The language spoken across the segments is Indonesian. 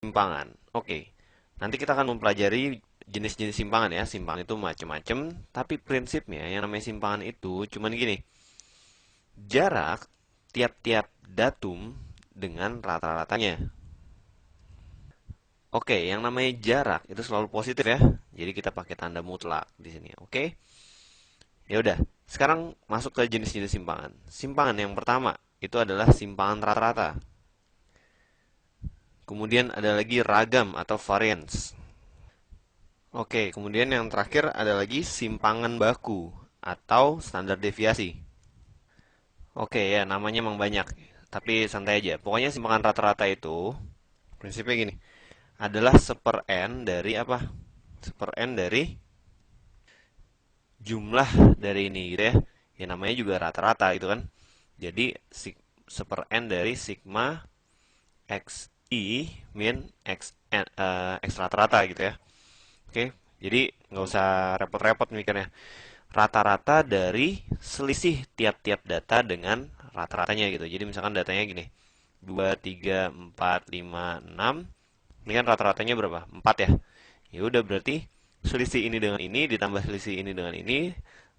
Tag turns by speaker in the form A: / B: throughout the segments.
A: Simpangan. Oke. Nanti kita akan mempelajari jenis-jenis simpangan ya. Simpangan itu macam-macam, tapi prinsipnya yang namanya simpangan itu cuman gini. Jarak tiap-tiap datum dengan rata-ratanya. Oke, yang namanya jarak itu selalu positif ya. Jadi kita pakai tanda mutlak di sini. Oke. Ya udah. Sekarang masuk ke jenis-jenis simpangan. Simpangan yang pertama itu adalah simpangan rata-rata. Kemudian ada lagi ragam atau variance. Oke, kemudian yang terakhir ada lagi simpangan baku atau standar deviasi. Oke ya, namanya emang banyak, tapi santai aja. Pokoknya simpangan rata-rata itu prinsipnya gini, adalah seper n dari apa? Seper n dari jumlah dari ini gitu ya. Ya namanya juga rata-rata gitu kan. Jadi seper n dari sigma x i min x n, x rata-rata gitu ya. Oke, jadi nggak usah repot-repot mikirnya. Rata-rata dari selisih tiap-tiap data dengan rata-ratanya gitu. Jadi misalkan datanya gini, 2, 3, 4, 5, 6. Ini kan rata-ratanya berapa? 4 ya. Ya udah berarti selisih ini dengan ini ditambah selisih ini dengan ini,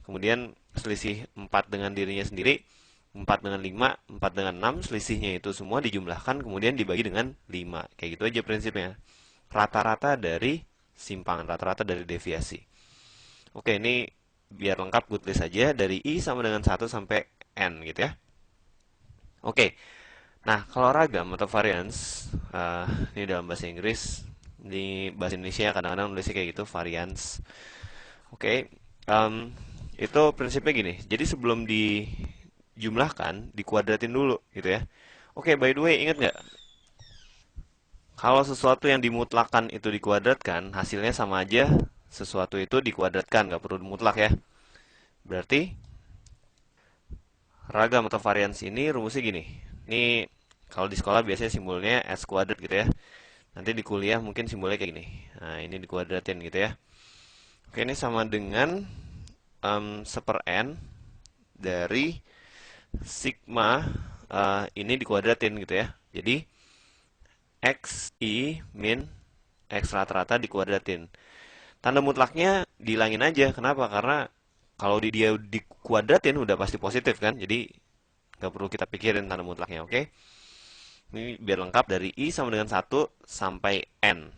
A: kemudian selisih 4 dengan dirinya sendiri, 4 dengan 5, 4 dengan 6, selisihnya itu semua dijumlahkan kemudian dibagi dengan 5. Kayak gitu aja prinsipnya. Rata-rata dari simpangan, rata-rata dari deviasi. Oke, ini biar lengkap gue tulis saja dari I sama dengan 1 sampai N gitu ya. Oke, nah kalau ragam atau variance, ini dalam bahasa Inggris, di bahasa Indonesia kadang-kadang nulisnya kayak gitu, variance. Oke, em, itu prinsipnya gini, jadi sebelum dijumlahkan, dikuadratin dulu gitu ya. Oke, by the way, ingat nggak? Kalau sesuatu yang dimutlakan itu dikuadratkan, hasilnya sama aja sesuatu itu dikuadratkan, nggak perlu mutlak ya. Berarti ragam atau varians ini rumusnya gini. Ini kalau di sekolah biasanya simbolnya S kuadrat gitu ya. Nanti di kuliah mungkin simbolnya kayak gini. Nah, ini dikuadratin gitu ya. Oke, ini sama dengan seper N dari sigma ini dikuadratin gitu ya. Jadi X I min X rata-rata dikuadratin. Tanda mutlaknya dihilangin aja. Kenapa? Karena kalau dia dikuadratin udah pasti positif kan. Jadi nggak perlu kita pikirin tanda mutlaknya, oke? Ini biar lengkap dari I sama dengan 1 sampai N.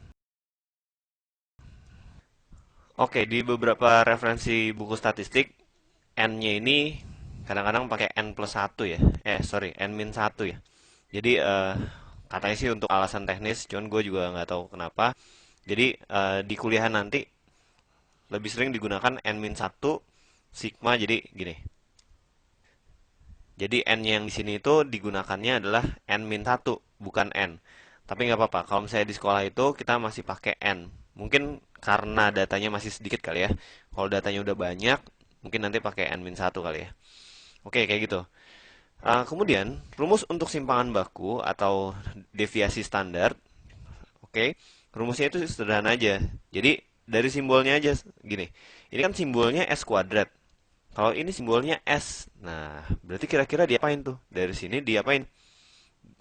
A: Oke, di beberapa referensi buku statistik, N-nya ini kadang-kadang pakai N plus 1 ya. Sorry, N min 1 ya. Jadi, katanya sih untuk alasan teknis, cuman gue juga nggak tahu kenapa. Jadi, di kuliahan nanti lebih sering digunakan N min 1 sigma, jadi gini. Jadi N yang di sini itu digunakannya adalah N-1, bukan N. Tapi nggak apa-apa, kalau misalnya di sekolah itu kita masih pakai N. Mungkin karena datanya masih sedikit kali ya. Kalau datanya udah banyak, mungkin nanti pakai N-1 kali ya. Oke, kayak gitu. Kemudian, rumus untuk simpangan baku atau deviasi standar. Oke, rumusnya itu sederhana aja. Jadi, dari simbolnya aja gini. Ini kan simbolnya S kuadrat. Kalau ini simbolnya S. Nah, berarti kira-kira diapain tuh? Dari sini diapain?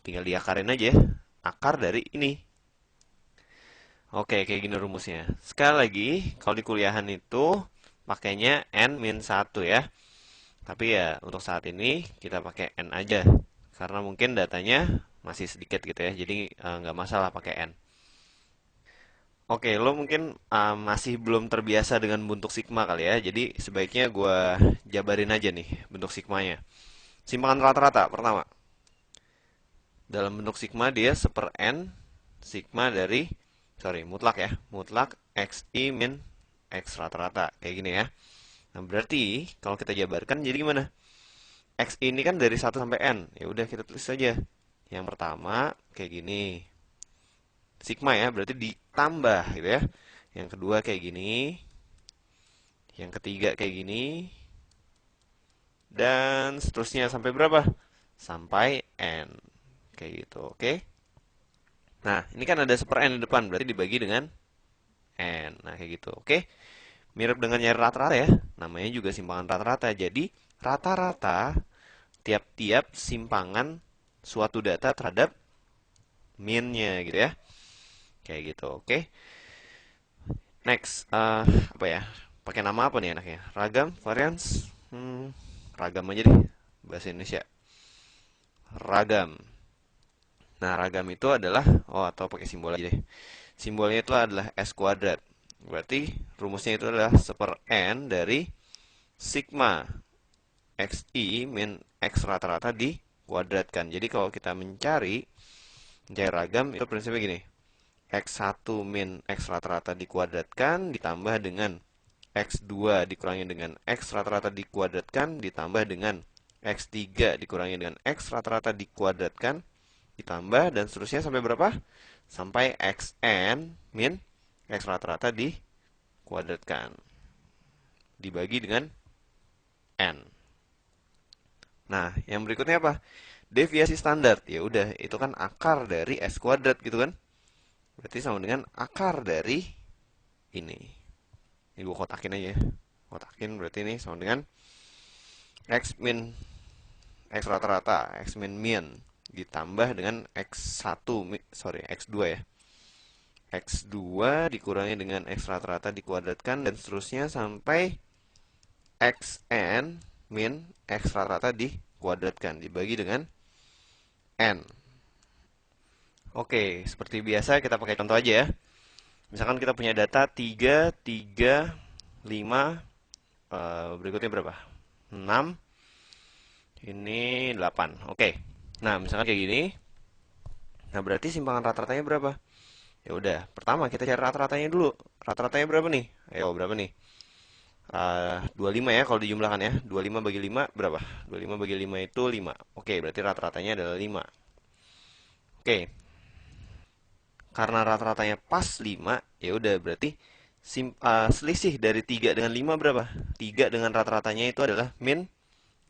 A: Tinggal diakarin aja ya. Akar dari ini. Oke, kayak gini rumusnya. Sekali lagi, kalau di kuliahan itu pakainya N-1 ya. Tapi ya untuk saat ini kita pakai N aja. Karena mungkin datanya masih sedikit gitu ya. Jadi nggak masalah pakai N. Oke, lo mungkin masih belum terbiasa dengan bentuk sigma kali ya. Jadi sebaiknya gue jabarin aja nih bentuk sigmanya. Simpangan rata-rata pertama. Dalam bentuk sigma dia seper n sigma dari mutlak ya, mutlak xi min x rata-rata kayak gini ya. Nah, berarti kalau kita jabarkan jadi gimana? X ini kan dari 1 sampai n. Ya udah kita tulis saja. Yang pertama kayak gini. Sigma ya, berarti ditambah gitu ya. Yang kedua kayak gini. Yang ketiga kayak gini. Dan seterusnya sampai berapa? Sampai n. Kayak gitu, oke? Nah, ini kan ada seper n di depan, berarti dibagi dengan n. Nah, kayak gitu, oke? Mirip dengan nyari rata-rata ya. Namanya juga simpangan rata-rata. Jadi, rata-rata tiap-tiap simpangan suatu data terhadap min-nya gitu ya. Kayak gitu. Oke. Next, apa ya? Pakai nama apa nih enaknya? Ragam, variance, ragam aja deh. Bahasa Indonesia. Ragam. Nah, ragam itu adalah, oh atau pakai simbol aja deh. Simbolnya itu adalah S kuadrat. Berarti rumusnya itu adalah 1/n dari sigma xi min x rata-rata dikuadratkan. Jadi kalau kita mencari ragam itu prinsipnya gini. X1 min x rata-rata dikuadratkan ditambah dengan X2 dikurangi dengan X rata-rata dikuadratkan ditambah dengan X3 dikurangi dengan X rata-rata dikuadratkan ditambah dan seterusnya sampai berapa? Sampai Xn min X rata-rata dikuadratkan dibagi dengan N. Nah, yang berikutnya apa? Deviasi standar. Ya udah, itu kan akar dari S kuadrat gitu kan? Berarti sama dengan akar dari ini. Ini gue kotakin aja ya. Kotakin berarti ini sama dengan X min X rata-rata, X min min ditambah dengan X2 ya. X2 dikurangi dengan X rata-rata dikuadratkan dan seterusnya sampai Xn min X rata-rata dikuadratkan dibagi dengan N. Oke, seperti biasa kita pakai contoh aja ya. Misalkan kita punya data 3, 3, 5, berikutnya berapa? 6, ini 8. Oke. Nah, misalkan kayak gini. Nah, berarti simpangan rata-ratanya berapa? Ya udah, pertama kita cari rata-ratanya dulu. Rata-ratanya berapa nih? Ayo, berapa nih? 25 ya kalau dijumlahkan ya. 25 bagi 5 berapa? 25 bagi 5 itu 5. Oke, berarti rata-ratanya adalah 5. Oke, karena rata-ratanya pas 5, ya udah berarti selisih dari 3 dengan 5 berapa? 3 dengan rata-ratanya itu adalah min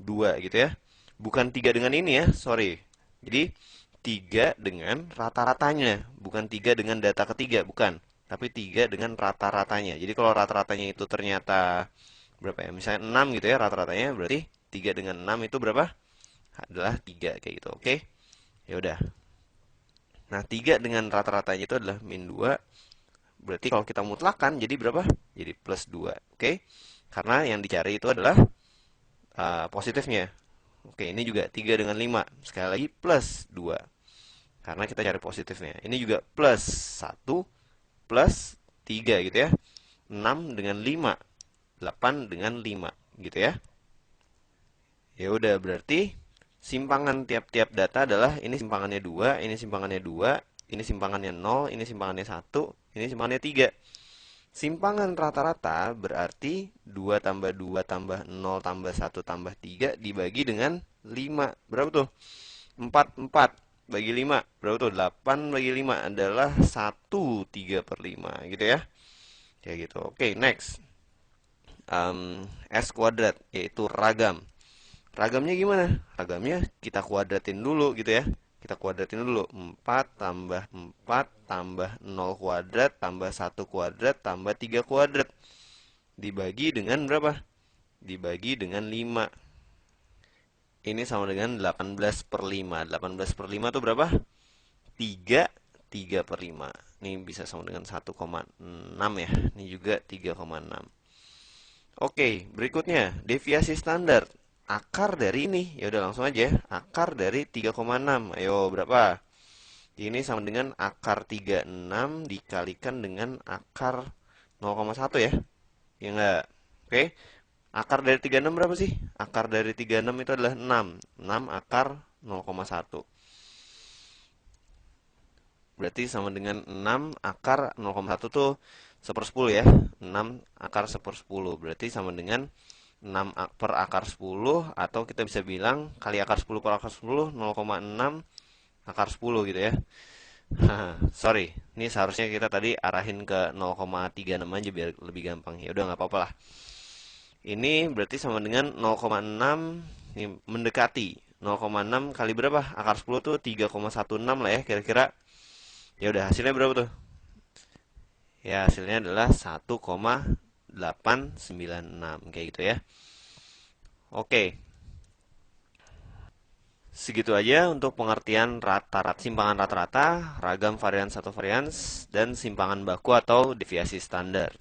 A: 2 gitu ya. Bukan 3 dengan ini ya, sorry. Jadi 3 dengan rata-ratanya, bukan 3 dengan data ketiga, bukan. Tapi 3 dengan rata-ratanya. Jadi kalau rata-ratanya itu ternyata berapa ya? Misalnya 6 gitu ya rata-ratanya, berarti 3 dengan 6 itu berapa? Adalah 3 kayak gitu. Oke. Ya udah. Nah, 3 dengan rata-ratanya itu adalah min 2. Berarti kalau kita mutlakan jadi berapa? Jadi plus 2. Oke. Karena yang dicari itu adalah positifnya. Oke, ini juga 3 dengan 5. Sekali lagi plus 2. Karena kita cari positifnya. Ini juga plus 1 plus 3 gitu ya. 6 dengan 5. 8 dengan 5 gitu ya. Ya udah berarti simpangan tiap-tiap data adalah ini simpangannya 2, ini simpangannya 2, ini simpangannya 0, ini simpangannya 1, ini simpangannya 3. Simpangan rata-rata berarti 2 tambah 2 tambah 0 tambah 1 tambah 3 dibagi dengan 5. Berapa tuh? 4, 4 bagi 5. Berapa tuh? 8 bagi 5 adalah 1/3/5 gitu ya. Kayak gitu. Oke, next. S kuadrat yaitu ragam. Ragamnya gimana? Ragamnya kita kuadratin dulu gitu ya. Kita kuadratin dulu. 4 tambah 4 tambah 0 kuadrat tambah 1 kuadrat tambah 3 kuadrat. Dibagi dengan berapa? Dibagi dengan 5. Ini sama dengan 18/5. 18/5 itu berapa? 3, 3/5. Ini bisa sama dengan 1,6 ya. Ini juga 3,6. Oke, berikutnya deviasi standar. Akar dari ini, ya udah langsung aja. Akar dari 3,6. Ayo, berapa? Ini sama dengan akar 36 dikalikan dengan akar 0,1 ya. Ya enggak? Oke. Akar dari 36 berapa sih? Akar dari 36 itu adalah 6. 6 akar 0,1. Berarti sama dengan 6 akar 0,1 tuh 1/10 ya. 6 akar 1/10. Berarti sama dengan 6 per akar 10 atau kita bisa bilang kali akar 10 per akar 10 0,6 akar 10 gitu ya. Sorry, ini seharusnya kita tadi arahin ke 0,36 aja biar lebih gampang. Ya udah nggak apa-apa lah. Ini berarti sama dengan 0,6 ini mendekati 0,6 kali berapa? Akar 10 tuh 3,16 lah ya kira-kira. Ya udah hasilnya berapa tuh? Ya hasilnya adalah 1,896 kayak gitu ya. Oke. Segitu aja untuk pengertian rata-rata, simpangan rata-rata, ragam varians atau varians, dan simpangan baku atau deviasi standar.